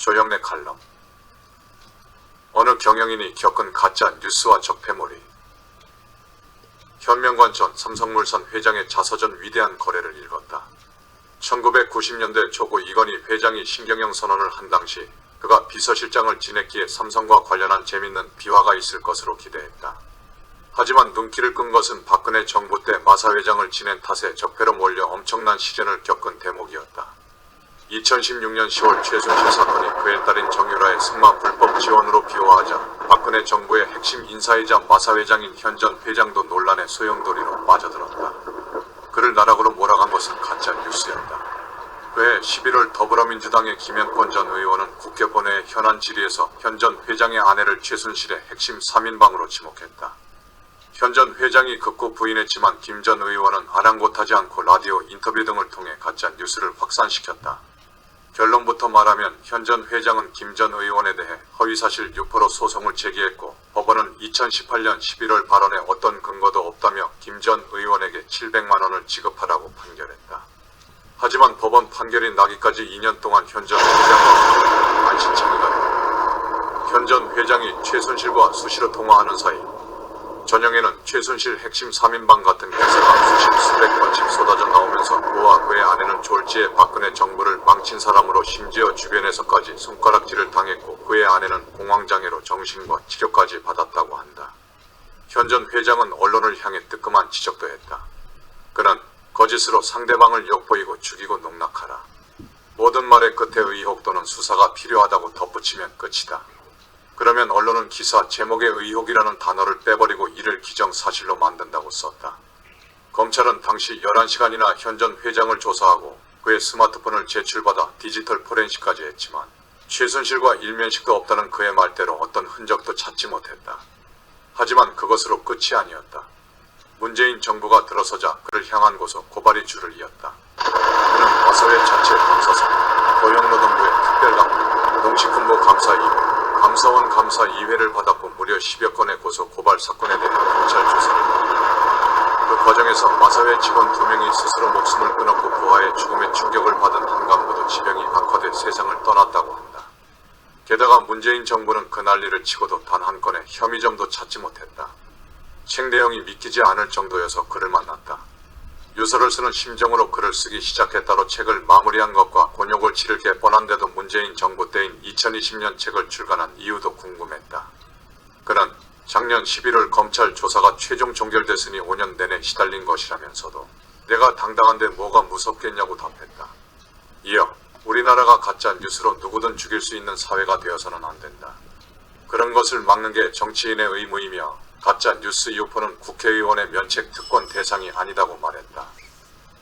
조영래 칼럼. 어느 경영인이 겪은 가짜 뉴스와 적폐몰이. 현명관 전 삼성물산 회장의 자서전 위대한 거래를 읽었다. 1990년대 초고 이건희 회장이 신경영 선언을 한 당시 그가 비서실장을 지냈기에 삼성과 관련한 재밌는 비화가 있을 것으로 기대했다. 하지만 눈길을 끈 것은 박근혜 정부 때 마사 회장을 지낸 탓에 적폐로 몰려 엄청난 시련을 겪은 대목이었다. 2016년 10월 최순실 사건이 그의 딸인 정유라의 승마 불법 지원으로 비화하자 박근혜 정부의 핵심 인사이자 마사 회장인 현 전 회장도 논란의 소용돌이로 빠져들었다. 그를 나락으로 몰아간 것은 가짜 뉴스였다. 그해 11월 더불어민주당의 김영권 전 의원은 국회 본회의 현안 질의에서 현 전 회장의 아내를 최순실의 핵심 3인방으로 지목했다. 현 전 회장이 극구 부인했지만 김 전 의원은 아랑곳하지 않고 라디오 인터뷰 등을 통해 가짜 뉴스를 확산시켰다. 결론부터 말하면 현 전 회장은 김 전 의원에 대해 허위사실 유포로 소송을 제기했고 법원은 2018년 11월 발언에 어떤 근거도 없다며 김 전 의원에게 700만 원을 지급하라고 판결했다. 하지만 법원 판결이 나기까지 2년 동안 현 전 회장과 만신창이가 됐다. 현 전 회장이 최순실과 수시로 통화하는 사이 전형에는 최순실 핵심 3인방 같은 기사가 수백 번씩 쏟아져 나오면서 그와 그의 아내는 졸지에 박근혜 정부를 망친 사람으로 심지어 주변에서까지 손가락질을 당했고 그의 아내는 공황장애로 정신과 치료까지 받았다고 한다. 현 전 회장은 언론을 향해 뜨끔한 지적도 했다. 그는 거짓으로 상대방을 욕보이고 죽이고 농락하라. 모든 말의 끝에 의혹 또는 수사가 필요하다고 덧붙이면 끝이다. 그러면 언론은 기사 제목에 의혹이라는 단어를 빼버리고 이를 기정사실로 만든다고 썼다. 검찰은 당시 11시간이나 현 전 회장을 조사하고 그의 스마트폰을 제출받아 디지털 포렌식까지 했지만 최순실과 일면식도 없다는 그의 말대로 어떤 흔적도 찾지 못했다. 하지만 그것으로 끝이 아니었다. 문재인 정부가 들어서자 그를 향한 고소 고발이 줄을 이었다. 그는 마사회 자체 감사상, 고용노동부의 특별감, 농식품부 감사 2회, 감사원 감사 2회를 받았고 무려 10여 건의 고소 고발 사건에 대해 검찰 조사를 받았다. 그 과정에서 마사회 직원 2명이 스스로 목숨을 끊었고 부하의 죽음에 충격을 받은 한 간부도 지병이 악화돼 세상을 떠났다고 한다. 게다가 문재인 정부는 그 난리를 치고도 단 한 건의 혐의점도 찾지 못했다. 책 내용이 믿기지 않을 정도여서 그를 만났다. 유서를 쓰는 심정으로 글을 쓰기 시작했다로 책을 마무리한 것과 곤욕을 치를 게 뻔한데도 문재인 정부 때인 2020년 책을 출간한 이유도 궁금했다. 그는 작년 11월 검찰 조사가 최종 종결됐으니 5년 내내 시달린 것이라면서도 내가 당당한데 뭐가 무섭겠냐고 답했다. 이어 우리나라가 가짜 뉴스로 누구든 죽일 수 있는 사회가 되어서는 안 된다. 그런 것을 막는 게 정치인의 의무이며 가짜 뉴스 유포는 국회의원의 면책 특권 대상이 아니다고 말했다.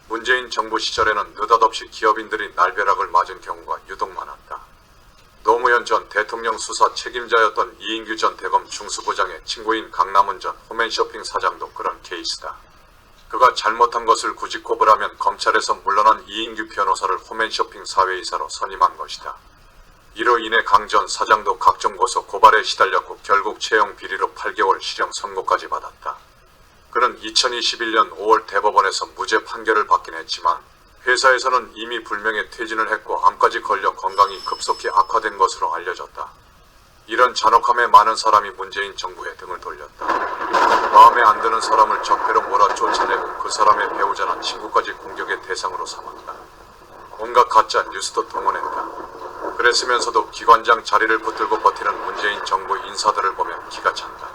문재인 정부 시절에는 느닷없이 기업인들이 날벼락을 맞은 경우가 유독 많았다. 노무현 전 대통령 수사 책임자였던 이인규 전 대검 중수부장의 친구인 강남은 전 홈앤쇼핑 사장도 그런 케이스다. 그가 잘못한 것을 굳이 꼽으라면 검찰에서 물러난 이인규 변호사를 홈앤쇼핑 사회이사로 선임한 것이다. 이로 인해 강 전 사장도 각종 고소 고발에 시달렸고 결국 채용 비리로 8개월 실형 선고까지 받았다. 그는 2021년 5월 대법원에서 무죄 판결을 받긴 했지만 회사에서는 이미 불명예 퇴진을 했고 암까지 걸려 건강이 급속히 악화된 것으로 알려졌다. 이런 잔혹함에 많은 사람이 문재인 정부에 등을 돌렸다. 마음에 안 드는 사람을 적폐로 몰아 쫓아내고 그 사람의 배우자나 친구까지 공격의 대상으로 삼았다. 온갖 가짜 뉴스도 동원했다. 그랬으면서도 기관장 자리를 붙들고 버티는 문재인 정부 인사들을 보면 기가 찬다.